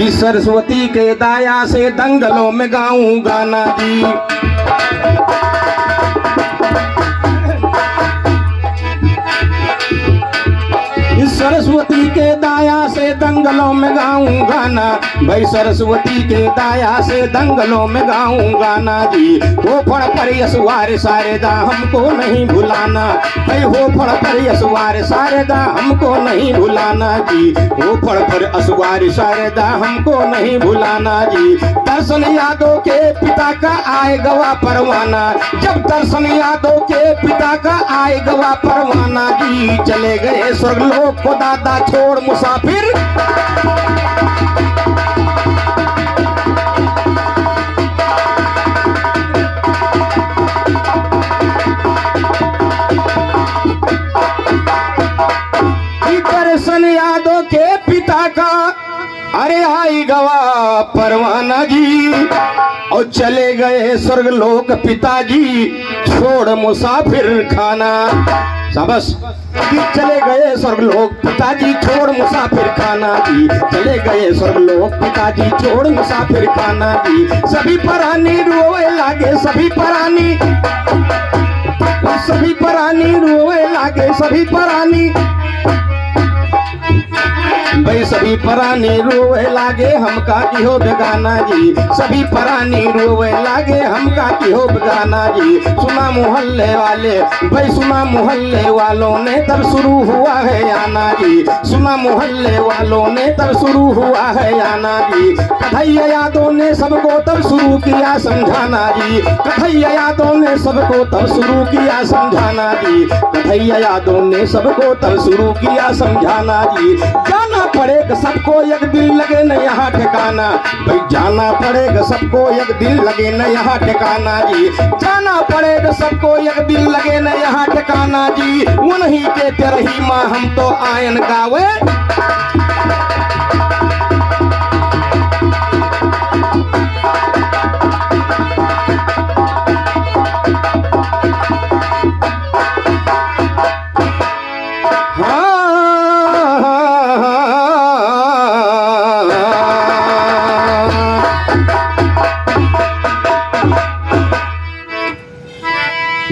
कि सरस्वती के दाया से दंगलों में गाऊं गाना जी। सरस्वती के दाया से दंगलों में गाऊं गाना, भाई सरस्वती के दाया से दंगलों में गाऊं गाना जी। हो फड़ पर यसवार शारदा हमको नहीं भुलाना, भाई हो फड़ पर यसवार शारदा हमको नहीं भुलाना जी। हो फड़ पर असवार शारदा हमको नहीं भुलाना जी। दर्शन यादव के पिता का आए गवा परवाना, जब दर्शन यादव के पिता का आए गवा परवाना जी। चले गए स्वर्गलोक को दादा छोड़ मुसाफिर, दर्शन यादव के पिता का अरे आई गवा परवाना जी। और चले गए स्वर्गलोक पिताजी छोड़ मुसाफिर खाना। शाबाश। चले गए स्वर्गलोक पिताजी छोड़ मुसाफिर खाना जी। चले गए स्वर्गलोक पिताजी छोड़ मुसाफिर खाना जी। सभी प्राणी रोए लागे, सभी प्राणी, सभी प्राणी रोए लागे, सभी प्राणी, भाई सभी प्राणी रोए लागे हमका की हो बेगाना जी। सभी प्राणी रोए लागे हमका की हो बेगाना जी। सुना मोहल्ले वाले, भाई सुना मोहल्ले वालों ने तब शुरू हुआ है आना जी। सुना मोहल्ले वालों ने तब शुरू हुआ है आना जी। कन्हैया यादव ने सबको तब शुरू किया समझाना जी। कन्हैया यादव ने सबको तब शुरू किया समझाना जी। कन्हैया यादव ने सबको तब शुरू किया समझाना जी। जाना पड़ेगा सबको एक दिन लगे न यहाँ ठिकाना, भाई जाना पड़ेगा सबको एक दिन लगे न यहाँ ठिकाना जी। जाना पड़ेगा सबको एक दिन लगे न यहाँ ठिकाना जी। उन्हीं के तेरही माँ हम तो आयन गावे,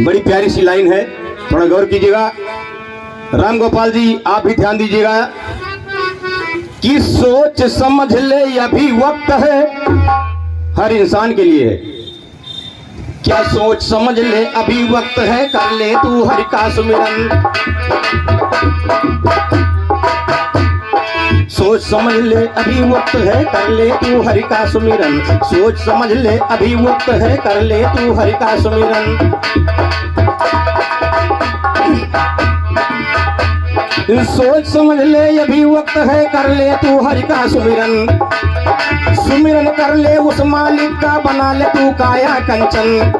बड़ी प्यारी सी लाइन है, थोड़ा गौर कीजिएगा। राम गोपाल जी आप भी ध्यान दीजिएगा कि सोच समझ ले अभी वक्त है हर इंसान के लिए। क्या सोच समझ ले अभी वक्त है, कर ले तू हरि का सुमिरन। सोच समझ ले अभी वक्त है, कर ले तू हरि का सुमिरन। सोच समझ ले अभी वक्त है, कर ले तू हरि का सुमिरन। सोच समझ ले अभी वक्त है, कर ले तू हरि का सुमिरन। सुमिरन कर ले उस मालिक का, बना ले तू काया कंचन।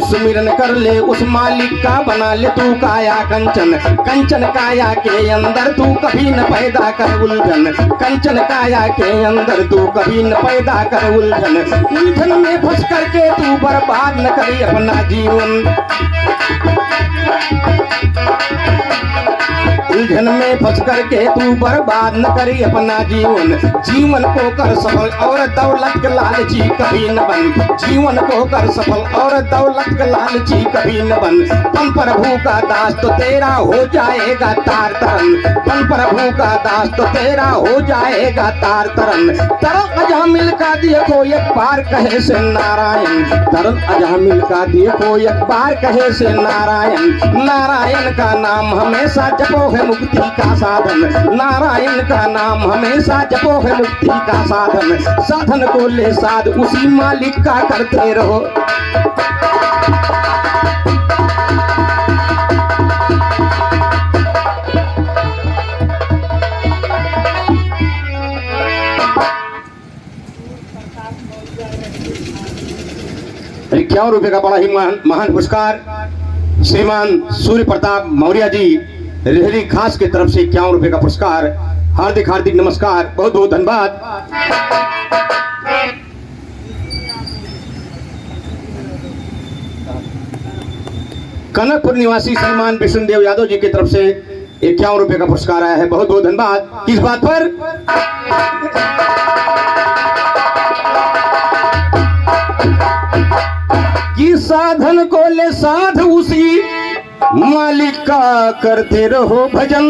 सुमिरन कर ले उस मालिक का, बना ले तू काया कंचन। कंचन काया के अंदर तू कभी न पैदा कर उलझन। कंचन काया के अंदर तू कभी न पैदा कर उलझन। उलझन में फंस करके तू बर्बाद न करे अपना जीवन। उलझन में फंस करके तू बर्बाद न करी अपना जीवन। जीवन को कर सफल और दौलत के लालची कभी न बन। जीवन को कर सफल और दौलत के लालची कभी न बन। बन प्रभु का दास तो तेरा हो जाएगा तार तरन। बन प्रभु का दास तो तेरा हो जाएगा तार तरन। तरन अजामिल का देखो एक बार कहे से नारायण। तरन अजामिल का देखो एक बार कहे से नारायण। नारायण का नाम हमेशा जपो है मुक्ति का साधन। नारायण का नाम हमेशा जपो है मुक्ति का साधन। साधन को ले साध उसी मालिक का करते रहो। ₹51 का बड़ा ही महान पुरस्कार श्रीमान सूर्य प्रताप मौर्य जी रेहरी खास की तरफ से ₹51 का पुरस्कार। हार्दिक हार्दिक नमस्कार, बहुत बहुत धन्यवाद। कनकपुर निवासी श्रीमान विष्णुदेव यादव जी की तरफ से ₹51 का पुरस्कार आया है। बहुत बहुत धन्यवाद। किस बात पर? कि साधन को ले साध उसी मालिक का करते रहो भजन,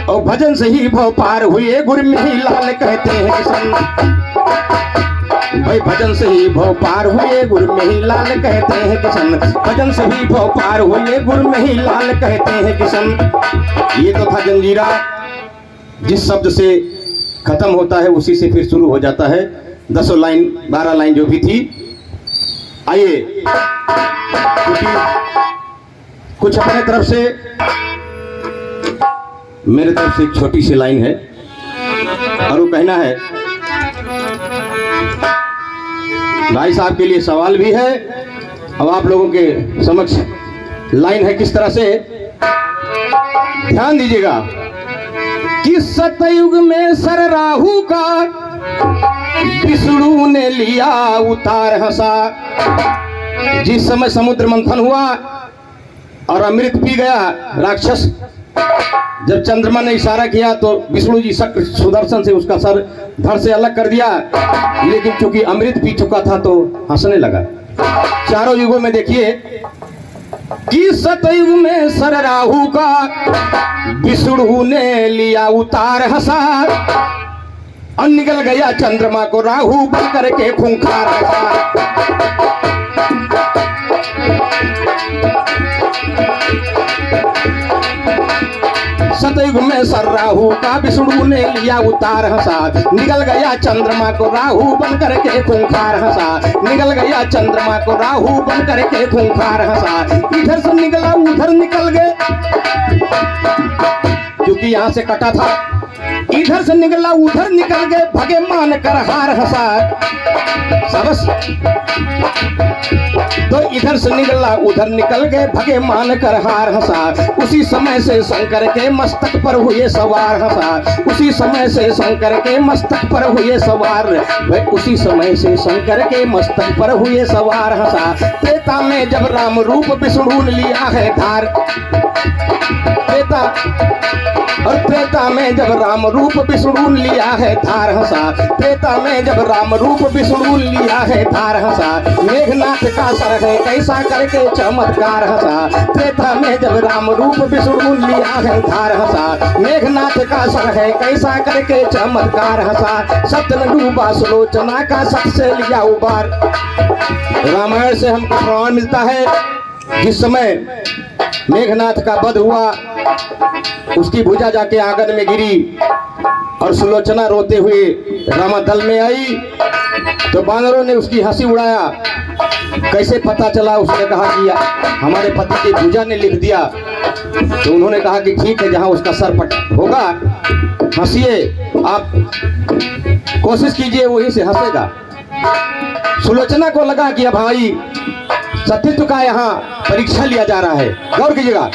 और भजन से ही भव पार हुए गुरमेही लाल कहते हैं किशन। भाई भजन से ही भव पार हुए गुरमेही लाल कहते हैं किशन। भजन से ही भव पार हुए गुरमेही लाल कहते हैं किशन। ये तो था जंजीरा, जिस शब्द से खत्म होता है उसी से फिर शुरू हो जाता है। 10 लाइन 12 लाइन जो भी थी। आइए कुछ अपने तरफ से, मेरे तरफ से एक छोटी सी लाइन है और वो कहना है। भाई साहब के लिए सवाल भी है, अब आप लोगों के समक्ष लाइन है किस तरह से, ध्यान दीजिएगा। कि सतयुग में सर राहु का विष्णु ने लिया उतार हंसा। जिस समय समुद्र मंथन हुआ और अमृत पी गया राक्षस, जब चंद्रमा ने इशारा किया तो विष्णु जी शक्र सुदर्शन से उसका सर धड़ से अलग कर दिया, लेकिन चूंकि अमृत पी चुका था तो हंसने लगा। चारों युगों में देखिए कि सतयुग में सर राहु का विष्णु ने लिया उतार हंसा, और निकल गया चंद्रमा को राहु बन करके खूंखार हंसा। सतयुग में सर राहु का विष्णु ने लिया उतार हंसा, निकल गया चंद्रमा को राहु बन करके खूंखार हंसा। निकल गया चंद्रमा को राहु बन करके खूंखार हंसा। इधर से निकला उधर निकल गए, क्योंकि यहाँ से कटा था। इधर से निकला उधर निकल गए, भगे मान कर हार हंसा। सबस तो इधर से निकला उधर निकल गए, भगे मान कर हार हंसा। उसी समय से शंकर के मस्तक पर हुए सवार हंसा। उसी समय से शंकर के मस्तक पर हुए सवार, उसी समय से शंकर के मस्तक पर हुए सवार हंसा। त्रेता में जब राम रूप विष्णु ने लिया है धार, त्रेता और त्रेता में जब राम रूप विष्णु लिया है धार हंसा। त्रेता में जब राम रूप विष्णु लिया है धार हंसा। मेघनाथ का सर है कैसा करके चमत्कार हंसा। त्रेता में जब राम रूप विष्णु लिया है धार हंसा। मेघनाथ का सर है कैसा करके चमत्कार हंसा। सत्य न डूबा सुलोचना का सत से लिया उबार। रामायण से हमको प्रमाण मिलता है, जिस समय मेघनाथ का वध हुआ, उसकी भुजा जाके आंगन में गिरी और सुलोचना रोते हुए रामादल में आई, तो बानरों ने उसकी हंसी उड़ाया। कैसे पता चला? उसने कहा कि हमारे पति की भुजा ने लिख दिया। तो उन्होंने कहा कि ठीक है, जहां उसका सर पट होगा हंसिए, आप कोशिश कीजिए वहीं से हंसेगा। सुलोचना को लगा कि अब भाई सत्यत्व का यहाँ परीक्षा लिया जा रहा है, गौर कीजिएगा।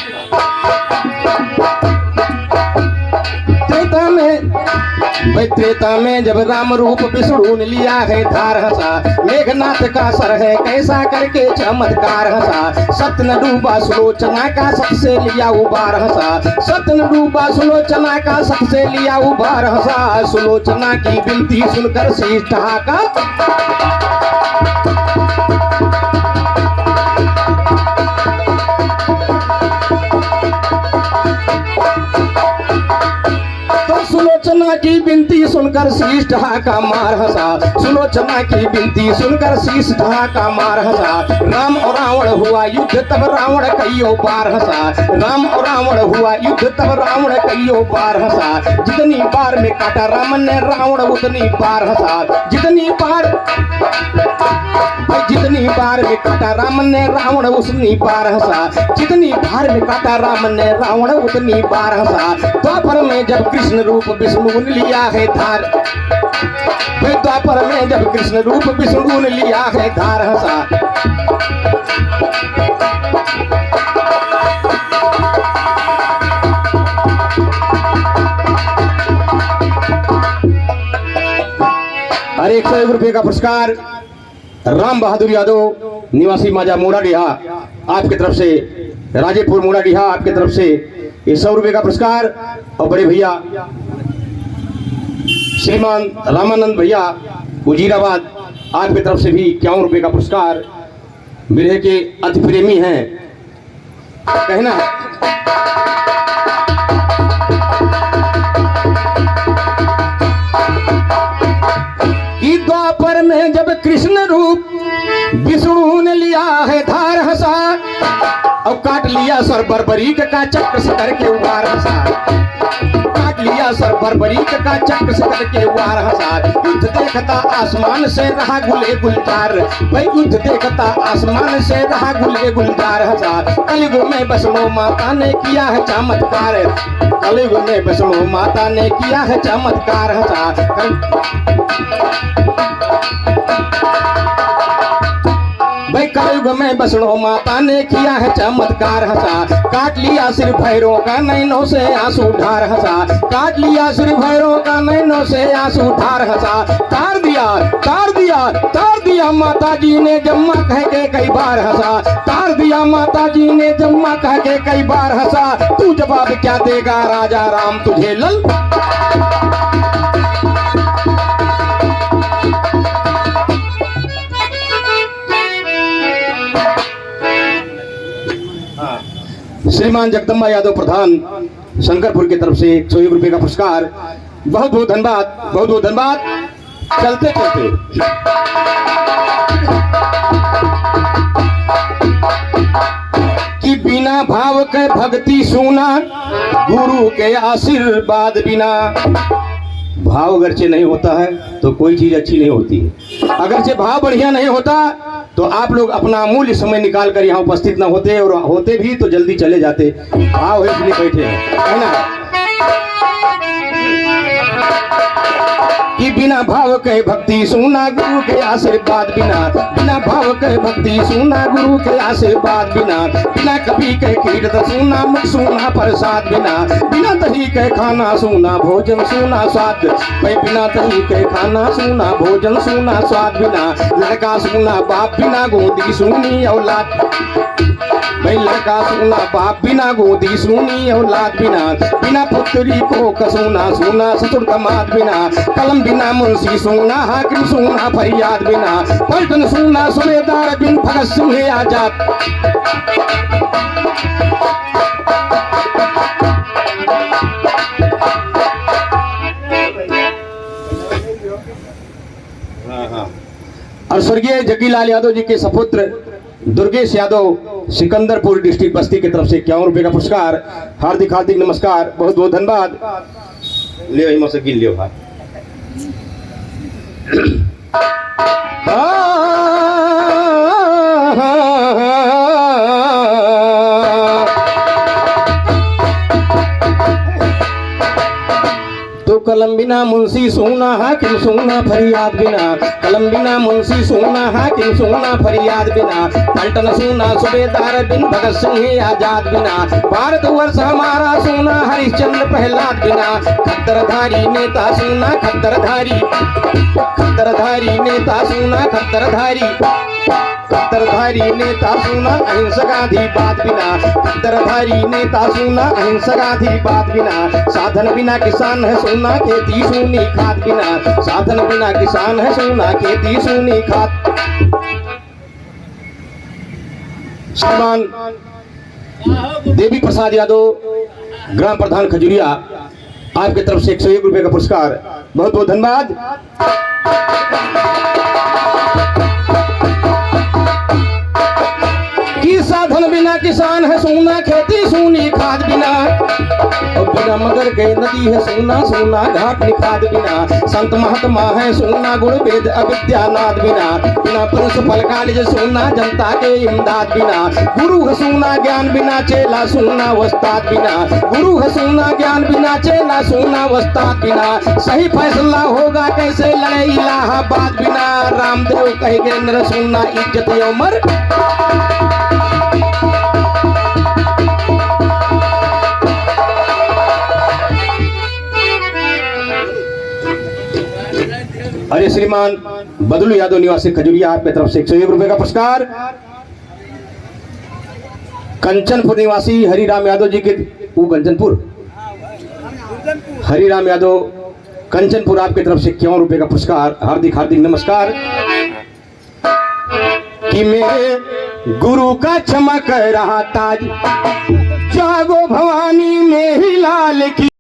त्रेता में जब राम रूप विष्णु ने लिया है धार हंसा। मेघनाथ का सर है कैसा करके चमत्कार हंसा। सत्य न डूबा सुलोचना का सत से लिया उबार हंसा। सत्य न डूबा सुलोचना का सत से लिया उबार हंसा। सुलोचना की विनती सुनकर शीश ढाका। सुलोचना की विनती सुनकर शीश ढाका मार हंसा। सुलोचना की विनती सुनकर शीश ढाका मार हंसा। राम और रावण हुआ युद्ध तब रावण कईयों बार हंसा। राम और रावण हुआ युद्ध तब रावण कईयों बार हंसा। जितनी बार में काटा राम ने रावण उतनी बार हंसा। जितनी बार में काटा राम ने रावण उतनी बार हंसा। जितनी बार में काटा राम ने रावण उतनी बार हंसा। द्वापर में जब कृष्ण रूप विष्णु ने लिया है धार, द्वापर में जब कृष्ण रूप विष्णु ने लिया है धार हंसा। और ₹101 का पुरस्कार राम बहादुर यादव निवासी माजा मोड़ाडीहा आपकी तरफ से, राजेपुर मोड़ाडीहा आपकी तरफ से ये 100 रुपये का पुरस्कार। और बड़े भैया श्रीमान रामानंद भैया उजीराबाद आपकी तरफ से भी 51 रुपये का पुरस्कार। बिरहे के अति प्रेमी हैं कहना कि द्वापर में जब कृष्ण रूप विष्णु ने लिया है धार हंसा और काट लिया सर बर्बरीक का चक्र से करके उबार हंसा, काट लिया सर बर्बरीक का चक्र से करके उबार हंसा। युद्ध देखता आसमान से रहा गुले गुलजार, भाई युद्ध देखता आसमान से रहा गुले गुलजार हंसा। कलयुग में वैष्णो माता ने किया है चमत्कार, कलयुग में वैष्णो माता ने किया है चमत्कार हंसा। भाई कलयुग में वैष्णो माता ने किया है चमत्कार हंसा। काट लिया सिर भैरों का नैनों से आंसू ढार हंसा, काट लिया सिर भैरों का नैनों से आंसू ढार हंसा। तार दिया तार दिया तार दिया माता जी ने जम्मा कह के कई बार हंसा, तार दिया माता जी ने जम्मा कह के कई बार हंसा। तू जवाब क्या देगा राजा राम तुझे लल। श्रीमान जगदम्बा यादव प्रधान शंकरपुर की तरफ से 101 रुपये का पुरस्कार। बहुत बहुत धन्यवाद, बहुत बहुत धन्यवाद। चलते चलते कि बिना भाव के भक्ति सुना गुरु के आशीर्वाद बिना। भाव अगरचे नहीं होता है तो कोई चीज अच्छी नहीं होती है। अगरचे भाव बढ़िया नहीं होता तो आप लोग अपना अमूल्य समय निकाल कर यहाँ उपस्थित ना होते, और होते भी तो जल्दी चले जाते। भाव है इसलिए बैठे हैं, है ना। कि बिना भाव के भक्ति सुना गुरु के आशीर्वाद बिना, बिना भाव के भक्ति सुना गुरु के आशीर्वाद बिना। बिना कभी के कीर्तन सुना मुख सुना प्रसाद बिना, बिना दही के खाना सुना भोजन सुना स्वाद। भाई बिना दही के खाना सुना भोजन सुना स्वाद बिना। लड़का सुना बाप बिना गोदी सुनी औलाद, भाई लड़का सुना बाप बिना गोदी सुनी औलाद बिना। बिना पुत्री को कसुना सुना ससुर दामाद बिना। कलम बिना मुंशी सुना हाकिम सुना फरियाद बिना। पलटन सुना सूबेदार बिन भगत सिंह आजाद। और स्वर्गीय जग्गीलाल यादव जी के सपुत्र दुर्गेश यादव सिकंदरपुर डिस्ट्रिक्ट बस्ती की तरफ से 51 रुपये का पुरस्कार। हार्दिक हार्दिक नमस्कार, बहुत बहुत धन्यवाद। ले भाई मौसे गिन लियो भाई। तो कलम बिना मुंशी सुना हाकिम सुना फरियाद बिना। कलम बिना मुंशी सुना हाकिम सुना फरियाद बिना। पलटन सुना सूबेदार बिन भगत सिंह आजाद बिना। भारतवर्ष हमारा सुना हरिश्चंद्र प्रहलाद बिना। खद्दरधारी नेता सुना खद्दरधारी, खद्दरधारी नेता सुना खद्दरधारी, खद्दरधारी नेता सुना अहिंसकाधिपात बिना। खद्दरधारी नेता सुना अहिंसकाधिपात बिना। साधन बिना किसान है सुना खेती सुनी खाद बिना। साधन बिना किसान है सुना खेती सुनी खाद। श्रीमान देवी प्रसाद यादव ग्राम प्रधान खजुरिया आपकी तरफ से 101 रुपये का पुरस्कार। बहुत बहुत धन्यवाद। साधन बिना किसान है सुना खेती सुनी खाद बिना। और बिना मगर के नदी है सुना सुना घाट निखाद बिना। संत महात्मा है सुना गुण वेद अविद्यानाद बिना। बिना प्रिंसिपल कॉलेज सुना जनता के इमदाद बिना। गुरु है सुना ज्ञान बिना चेला सुना वस्ताद बिना। गुरु है सुना ज्ञान बिना चेला सुना वस्ताद बिना। सही फैसला होगा कैसे लड़े इलाहाबाद बिना। रामदेव कहेंगे नर सुना इज्जत उमर। अरे श्रीमान बदलू यादव निवासी खजुरिया आपकी तरफ से 101 रुपए का पुरस्कार। कंचनपुर निवासी हरिराम यादव जी के कंचनपुर हरिराम यादव कंचनपुर आपकी तरफ से 51 रुपए का पुरस्कार। हार्दिक हार्दिक नमस्कार। कि मेरे गुरु का चमक रहा ताज, जागो भवानी में ही लाल की